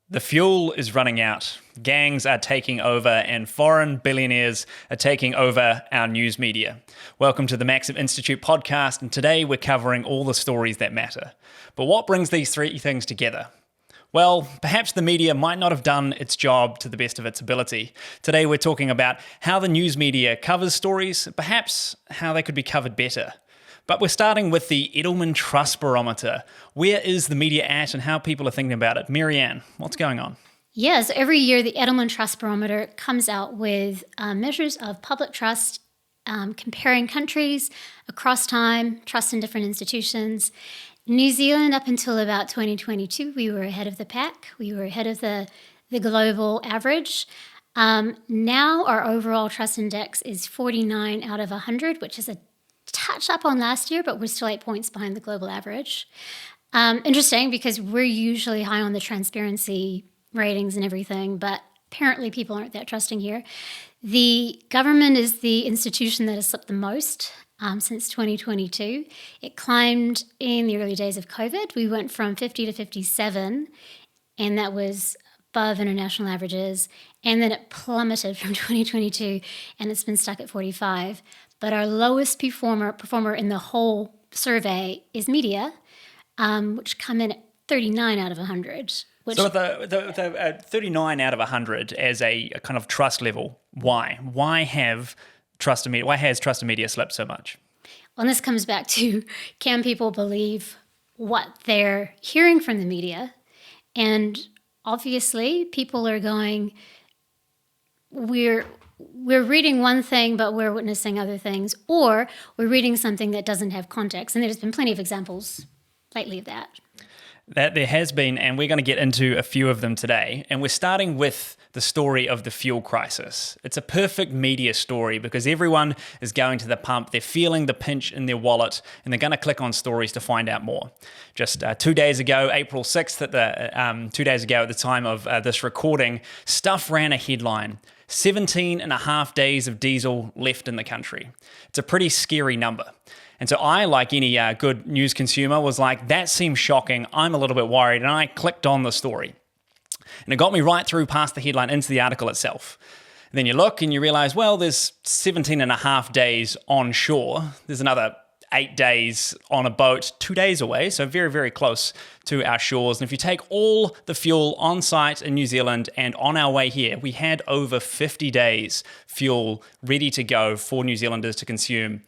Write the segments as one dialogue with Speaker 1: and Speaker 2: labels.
Speaker 1: The fuel is running out, gangs are taking over, and foreign billionaires are taking over our news media. Welcome to the Maxim Institute podcast, and today we're covering all the stories that matter. But what brings these three things together? Well, perhaps the media might not have done its job to the best of its ability. Today we're talking about how the news media covers stories, perhaps how they could be covered better. But we're starting with the Edelman Trust Barometer. Where is the media at and how people are thinking about it? Marianne, what's going on?
Speaker 2: Yes, every year the Edelman Trust Barometer comes out with measures of public trust, comparing countries across time, trust in different institutions. New Zealand, up until about 2022, we were ahead of the pack. We were ahead of the global average. Now our overall trust index is 49 out of 100, which is a touch up on last year, but we're still 8 points behind the global average. Interesting because we're usually high on the transparency ratings and everything, but apparently people aren't that trusting here. The government is the institution that has slipped the most since 2022. It climbed in the early days of COVID. We went from 50 to 57, and that was above international averages. And then it plummeted from 2022, and it's been stuck at 45. But our lowest performer in the whole survey is media, which come in at 39 out of 100.
Speaker 1: So the 39 out of 100 as a kind of trust level, why? Why has trust in media slipped so much?
Speaker 2: Well, and this comes back to, can people believe what they're hearing from the media? And obviously, people are going, we're reading one thing, but we're witnessing other things, or we're reading something that doesn't have context. And there's been plenty of examples lately of that.
Speaker 1: That there has been, and we're going to get into a few of them today. And we're starting with the story of the fuel crisis. It's a perfect media story because everyone is going to the pump, they're feeling the pinch in their wallet, and they're going to click on stories to find out more. Just 2 days ago, April 6th, 2 days ago at the time of this recording, Stuff ran a headline: 17 and a half days of diesel left in the country. It's a pretty scary number. And so I, like any good news consumer, was like, that seems shocking. I'm a little bit worried. And I clicked on the story. And it got me right through past the headline into the article itself. And then you look and you realize, well, there's 17 and a half days on shore. There's another 8 days on a boat 2 days away, so very, very close to our shores. And if you take all the fuel on site in New Zealand and on our way here, we had over 50 days fuel ready to go for New Zealanders to consume.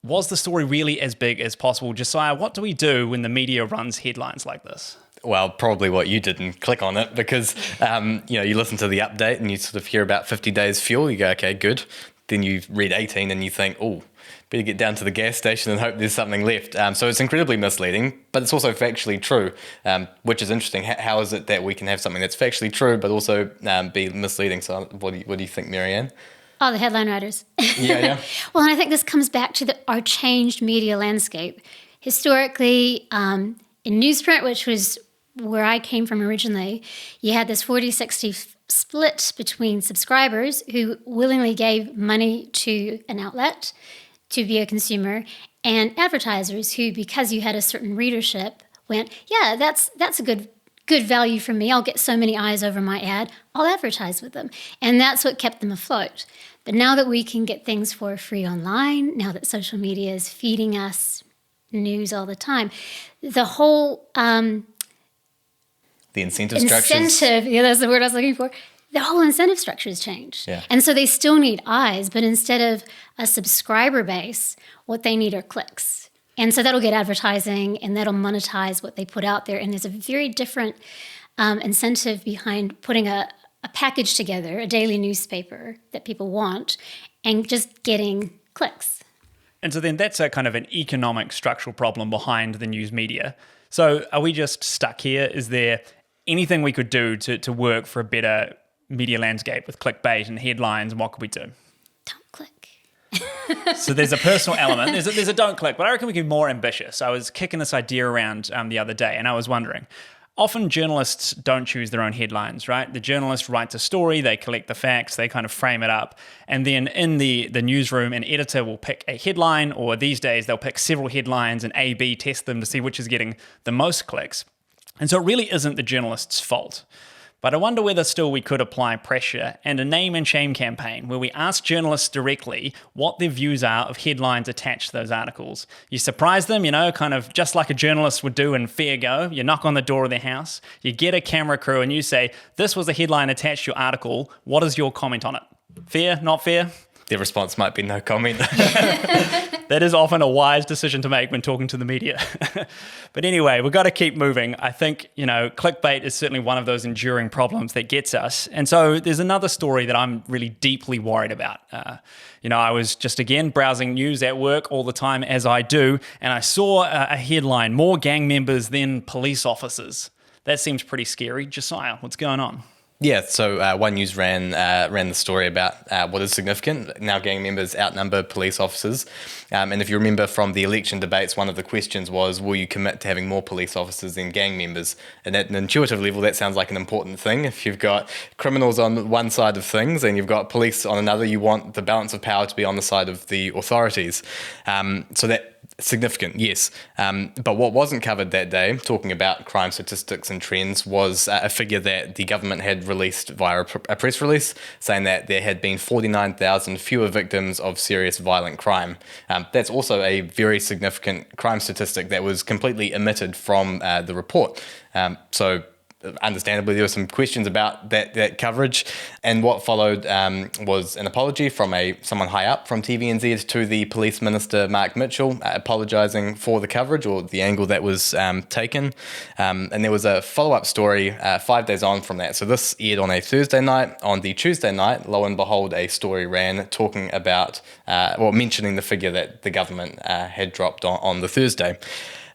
Speaker 1: Was the story really as big as possible? Josiah, what do we do when the media runs headlines like this?
Speaker 3: Well, probably what you did and click on it because, you listen to the update and you sort of hear about 50 days fuel. You go, okay, good. Then you read 18 and you think, oh, better get down to the gas station and hope there's something left. So it's incredibly misleading, but it's also factually true, which is interesting. How is it that we can have something that's factually true but also be misleading? So what do you think, Marianne?
Speaker 2: Oh, the headline writers.
Speaker 3: Yeah.
Speaker 2: Well, and I think this comes back to our changed media landscape. Historically, in newsprint, which was where I came from originally, you had this 40-60 split between subscribers who willingly gave money to an outlet to be a consumer, and advertisers who, because you had a certain readership, went, yeah, that's a good value for me. I'll get so many eyes over my ad. I'll advertise with them. And that's what kept them afloat. But now that we can get things for free online, now that social media is feeding us news all the time, the whole
Speaker 3: the incentive structures.
Speaker 2: Yeah, that's the word I was looking for. The whole incentive structure has changed.
Speaker 3: Yeah.
Speaker 2: And so they still need eyes, but instead of a subscriber base, what they need are clicks. And so that'll get advertising and that'll monetize what they put out there. And there's a very different incentive behind putting a package together, a daily newspaper that people want, and just getting clicks.
Speaker 1: And so then that's a kind of an economic structural problem behind the news media. So are we just stuck here? Is there anything we could do to work for a better media landscape with clickbait and headlines, and what could we do?
Speaker 2: Don't click.
Speaker 1: So there's a personal element. There's a don't click, but I reckon we can be more ambitious. I was kicking this idea around the other day, and I was wondering, often journalists don't choose their own headlines, right? The journalist writes a story, they collect the facts, they kind of frame it up, and then in the newsroom, an editor will pick a headline, or these days they'll pick several headlines and A/B test them to see which is getting the most clicks. And so it really isn't the journalist's fault. But I wonder whether still we could apply pressure and a name and shame campaign where we ask journalists directly what their views are of headlines attached to those articles. You surprise them, kind of just like a journalist would do in Fair Go. You knock on the door of their house, you get a camera crew and you say, this was a headline attached to your article. What is your comment on it? Fair, not fair?
Speaker 3: Their response might be no comment.
Speaker 1: That is often a wise decision to make when talking to the media. But anyway, we've got to keep moving. I think, clickbait is certainly one of those enduring problems that gets us. And so there's another story that I'm really deeply worried about. I was just, again, browsing news at work all the time, as I do, and I saw a headline, more gang members than police officers. That seems pretty scary. Josiah, what's going on?
Speaker 3: Yeah, so One News ran the story about what is significant. Now gang members outnumber police officers. And if you remember from the election debates, one of the questions was, will you commit to having more police officers than gang members? And at an intuitive level, that sounds like an important thing. If you've got criminals on one side of things and you've got police on another, you want the balance of power to be on the side of the authorities. So that significant, yes. But what wasn't covered that day, talking about crime statistics and trends, was a figure that the government had released via a press release saying that there had been 49,000 fewer victims of serious violent crime. That's also a very significant crime statistic that was completely omitted from the report. So understandably, there were some questions about that coverage, and what followed was an apology from someone high up from TVNZ to the Police Minister, Mark Mitchell, apologising for the coverage or the angle that was taken. And there was a follow-up story 5 days on from that. So this aired on a Thursday night. On the Tuesday night, lo and behold, a story ran talking about, mentioning the figure that the government had dropped on the Thursday.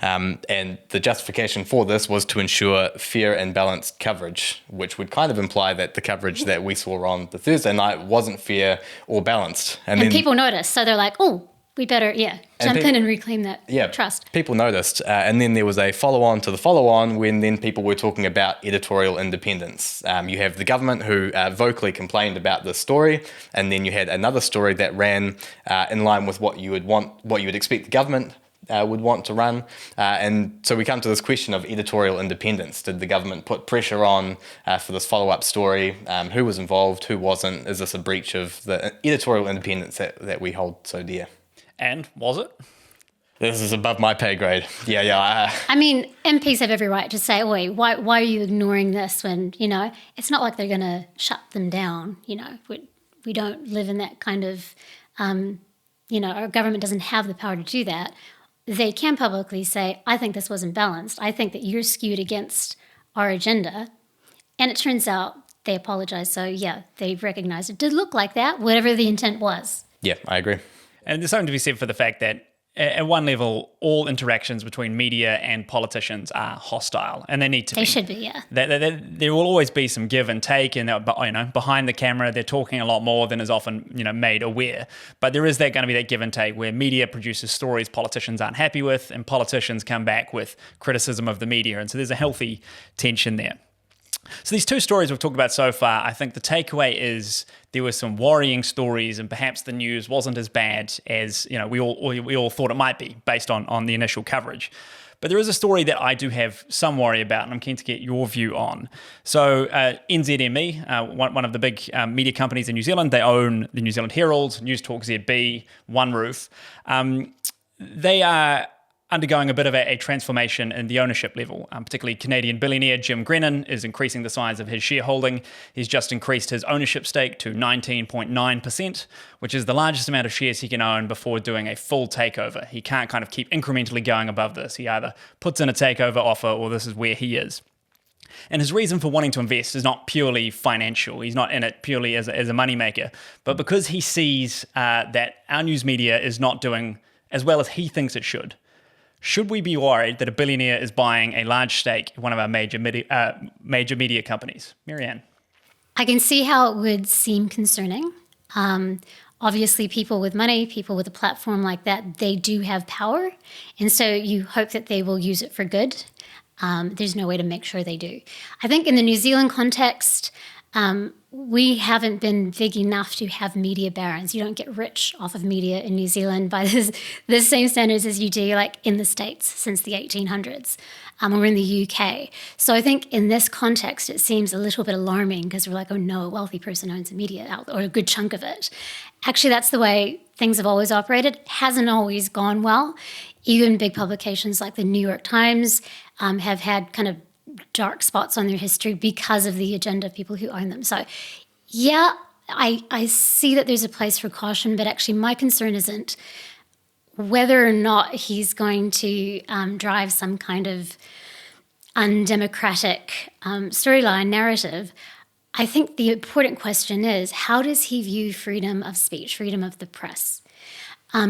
Speaker 3: And the justification for this was to ensure fair and balanced coverage, which would kind of imply that the coverage that we saw on the Thursday night wasn't fair or balanced.
Speaker 2: And then people noticed, so they're like, oh, we better, jump in and reclaim that trust.
Speaker 3: People noticed. And then there was a follow-on to the follow-on when then people were talking about editorial independence. You have the government who vocally complained about this story, and then you had another story that ran in line with what you would expect the government would want to run. And so we come to this question of editorial independence. Did the government put pressure on for this follow-up story? Who was involved? Who wasn't? Is this a breach of the editorial independence that we hold so dear?
Speaker 1: And was it?
Speaker 3: This is above my pay grade. Yeah.
Speaker 2: I mean, MPs have every right to say, "Oi, why are you ignoring this?" When it's not like they're going to shut them down. We don't live in that kind of, our government doesn't have the power to do that. They can publicly say, I think this wasn't balanced. I think that you're skewed against our agenda. And it turns out they apologized. So, they recognized it did look like that, whatever the intent was.
Speaker 3: Yeah, I agree.
Speaker 1: And there's something to be said for the fact that at one level, all interactions between media and politicians are hostile, and they need to be.
Speaker 2: They should be, yeah.
Speaker 1: There will always be some give and take, and behind the camera, they're talking a lot more than is often made aware. But there is going to be that give and take where media produces stories politicians aren't happy with, and politicians come back with criticism of the media, and so there's a healthy tension there. So these two stories we've talked about so far, I think the takeaway is there were some worrying stories, and perhaps the news wasn't as bad as we all thought it might be based on the initial coverage. But there is a story that I do have some worry about, and I'm keen to get your view on. So NZME, one of the big media companies in New Zealand, they own the New Zealand Herald, News Talk ZB, One Roof. They are undergoing a bit of a transformation in the ownership level. Particularly Canadian billionaire Jim Grennan is increasing the size of his shareholding. He's just increased his ownership stake to 19.9%, which is the largest amount of shares he can own before doing a full takeover. He can't kind of keep incrementally going above this. He either puts in a takeover offer or this is where he is. And his reason for wanting to invest is not purely financial. He's not in it purely as a moneymaker, but because he sees that our news media is not doing as well as he thinks it should. Should we be worried that a billionaire is buying a large stake in one of our major media companies? Marianne?
Speaker 2: I can see how it would seem concerning. Obviously, people with money, people with a platform like that, they do have power. And so you hope that they will use it for good. There's no way to make sure they do. I think in the New Zealand context, We haven't been big enough to have media barons. You don't get rich off of media in New Zealand by the same standards as you do like in the States since the 1800s, or in the UK. So I think in this context, it seems a little bit alarming because we're like, oh no, a wealthy person owns a media outlet, or a good chunk of it. Actually, that's the way things have always operated. It hasn't always gone well. Even big publications like the New York Times have had kind of dark spots on their history because of the agenda of people who own them. So, yeah, I see that there's a place for caution, but actually my concern isn't whether or not he's going to drive some kind of undemocratic storyline narrative. I think the important question is, how does he view freedom of speech, freedom of the press?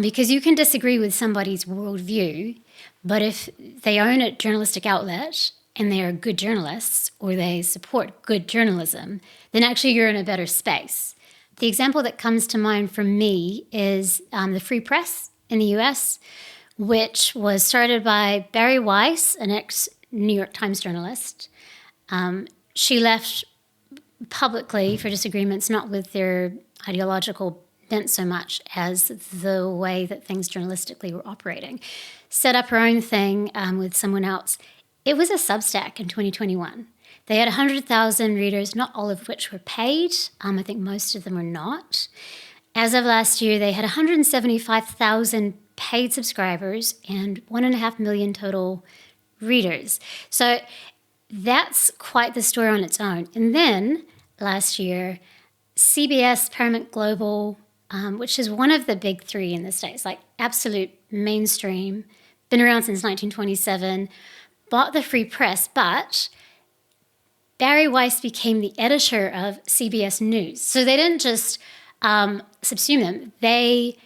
Speaker 2: Because you can disagree with somebody's worldview, but if they own a journalistic outlet and they are good journalists or they support good journalism, then actually you're in a better space. The example that comes to mind for me is the Free Press in the US, which was started by Barry Weiss, an ex-New York Times journalist. She left publicly for disagreements, not with their ideological bent so much as the way that things journalistically were operating. Set up her own thing with someone else. It was a Substack in 2021. They had 100,000 readers, not all of which were paid. I think most of them were not. As of last year, they had 175,000 paid subscribers and 1.5 million total readers. So that's quite the story on its own. And then last year, CBS, Paramount Global, which is one of the big three in the States, like absolute mainstream, been around since 1927, bought the Free Press, but Barry Weiss became the editor of CBS News. So they didn't just subsume them. They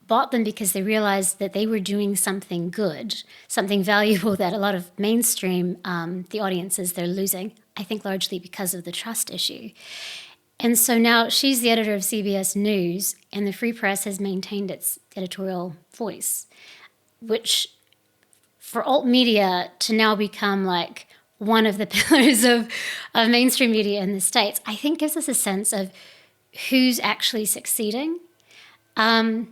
Speaker 2: bought them because they realized that they were doing something good, something valuable that a lot of mainstream, the audiences, they're losing, I think largely because of the trust issue. And so now she's the editor of CBS News, and the Free Press has maintained its editorial voice, which for alt media to now become like one of the pillars of mainstream media in the States, I think gives us a sense of who's actually succeeding. For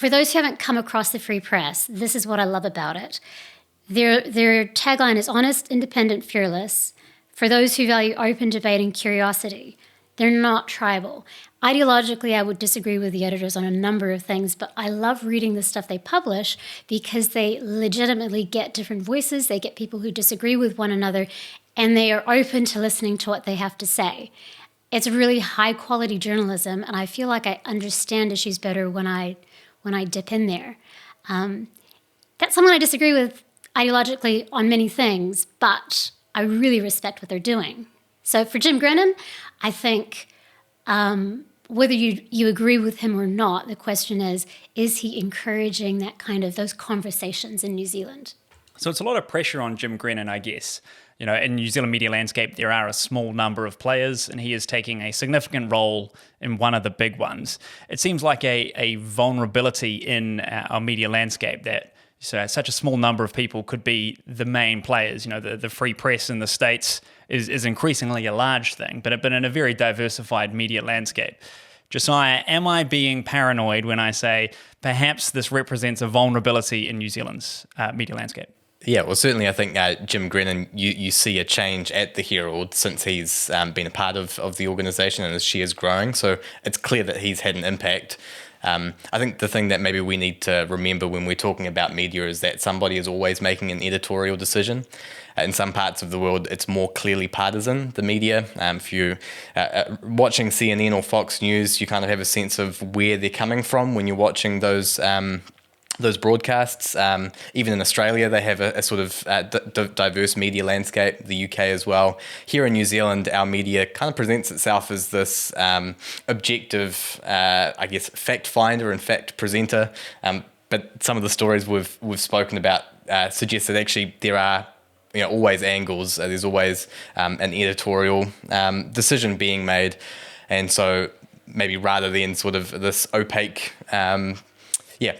Speaker 2: those who haven't come across the Free Press, this is what I love about it. Their tagline is honest, independent, fearless. For those who value open debate and curiosity, they're not tribal. Ideologically, I would disagree with the editors on a number of things, but I love reading the stuff they publish because they legitimately get different voices, they get people who disagree with one another, and they are open to listening to what they have to say. It's really high-quality journalism, and I feel like I understand issues better when I dip in there. That's someone I disagree with ideologically on many things, but I really respect what they're doing. So for Jim Grennan, I think whether you agree with him or not, the question is he encouraging that kind of those conversations in New Zealand?
Speaker 1: So it's a lot of pressure on Jim Grennan, I guess. You know, in New Zealand media landscape, there are a small number of players, and he is taking a significant role in one of the big ones. It seems like a vulnerability in our media landscape that such a small number of people could be the main players. You know, the free press in the States is increasingly a large thing, but in a very diversified media landscape. Josiah, am I being paranoid when I say perhaps this represents a vulnerability in New Zealand's media landscape?
Speaker 3: Yeah, well, certainly I think Jim Grennan, you see a change at the Herald since he's been a part of the organisation and his shares growing. So it's clear that he's had an impact. I think the thing that maybe we need to remember when we're talking about media is that somebody is always making an editorial decision. In some parts of the world, it's more clearly partisan, the media. If you're watching CNN or Fox News, you kind of have a sense of where they're coming from when you're watching those broadcasts. Even in Australia, they have a sort of diverse media landscape, the UK as well. Here in New Zealand, our media kind of presents itself as this objective, I guess, fact finder and fact presenter. But some of the stories we've spoken about suggest that actually there are always angles. There's always an editorial decision being made. And so maybe rather than sort of this opaque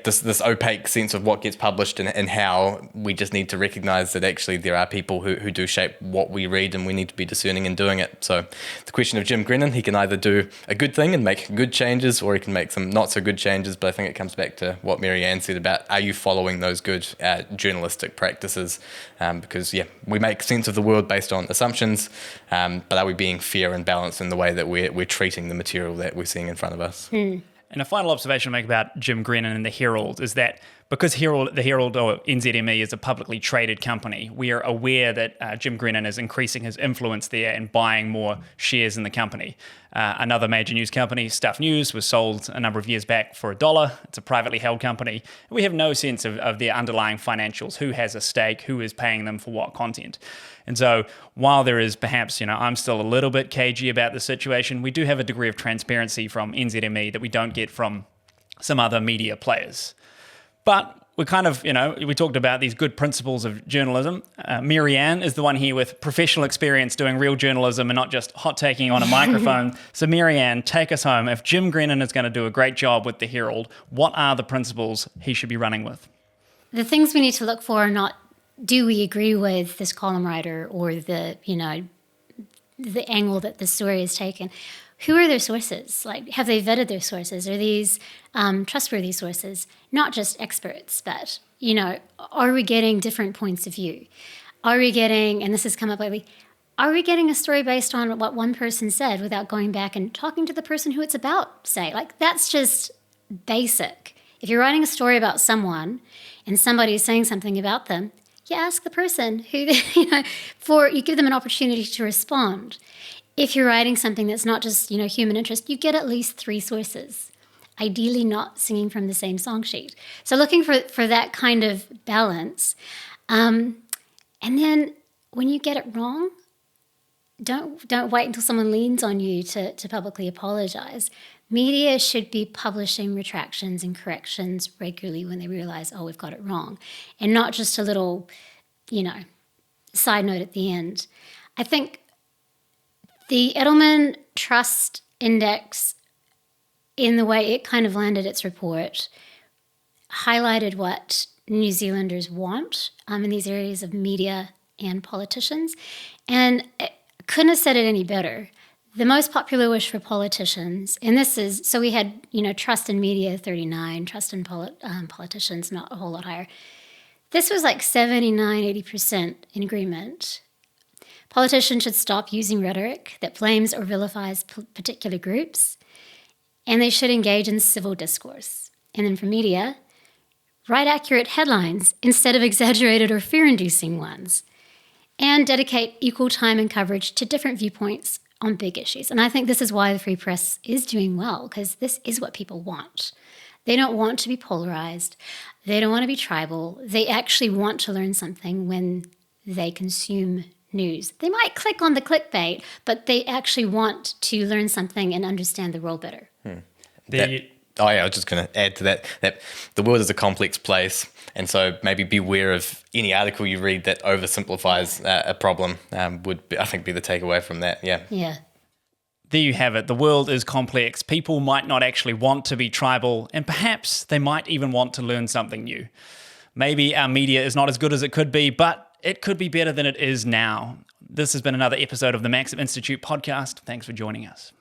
Speaker 3: this opaque sense of what gets published and how we just need to recognize that actually there are people who do shape what we read, and we need to be discerning in doing it. So the question of Jim Grennan, he can either do a good thing and make good changes, or he can make some not so good changes. But I think it comes back to what Mary Ann said about, are you following those good journalistic practices? Because we make sense of the world based on assumptions, but are we being fair and balanced in the way that we're treating the material that we're seeing in front of us?
Speaker 1: And a final observation to make about Jim Grennan and the Herald is that because the Herald or NZME is a publicly traded company, we are aware that Jim Grennan is increasing his influence there and buying more shares in the company. Another major news company, Stuff News, was sold a number of years back for $1. It's a privately held company. We have no sense of their underlying financials, who has a stake, who is paying them for what content. And so while there is perhaps, I'm still a little bit cagey about the situation, we do have a degree of transparency from NZME that we don't get from some other media players. But we're kind of, we talked about these good principles of journalism. Mary Ann is the one here with professional experience doing real journalism and not just hot-taking on a microphone. So Mary Ann, take us home. If Jim Grennan is going to do a great job with the Herald, what are the principles he should be running with?
Speaker 2: The things we need to look for are not, do we agree with this column writer or the angle that the story is taken? Who are their sources? Like, have they vetted their sources? Are these trustworthy sources? Not just experts, but, are we getting different points of view? Are we getting, and this has come up lately, are we getting a story based on what one person said without going back and talking to the person who it's about, say? Like, that's just basic. If you're writing a story about someone and somebody is saying something about them, you ask the person who, you give them an opportunity to respond. If you're writing something that's not just, human interest, you get at least 3 sources, ideally not singing from the same song sheet. So looking for that kind of balance. And then when you get it wrong, don't wait until someone leans on you to publicly apologize. Media should be publishing retractions and corrections regularly when they realize, we've got it wrong, and not just a little, side note at the end. I think the Edelman Trust Index, in the way it kind of landed its report, highlighted what New Zealanders want in these areas of media and politicians. And I couldn't have said it any better. The most popular wish for politicians, and this is, so we had, trust in media, 39, trust in politicians, not a whole lot higher. This was like 79, 80% in agreement. Politicians should stop using rhetoric that blames or vilifies particular groups, and they should engage in civil discourse. And then for media, write accurate headlines instead of exaggerated or fear-inducing ones, and dedicate equal time and coverage to different viewpoints on big issues. And I think this is why the Free Press is doing well, because this is what people want. They don't want to be polarized. They don't want to be tribal. They actually want to learn something when they consume news. They might click on the clickbait, but they actually want to learn something and understand the world better.
Speaker 3: I was just going to add to that the world is a complex place, and so maybe beware of any article you read that oversimplifies a problem would, I think, be the takeaway from that.
Speaker 2: Yeah.
Speaker 1: There you have it. The world is complex. People might not actually want to be tribal, and perhaps they might even want to learn something new. Maybe our media is not as good as it could be, but it could be better than it is now. This has been another episode of the Maxim Institute podcast. Thanks for joining us.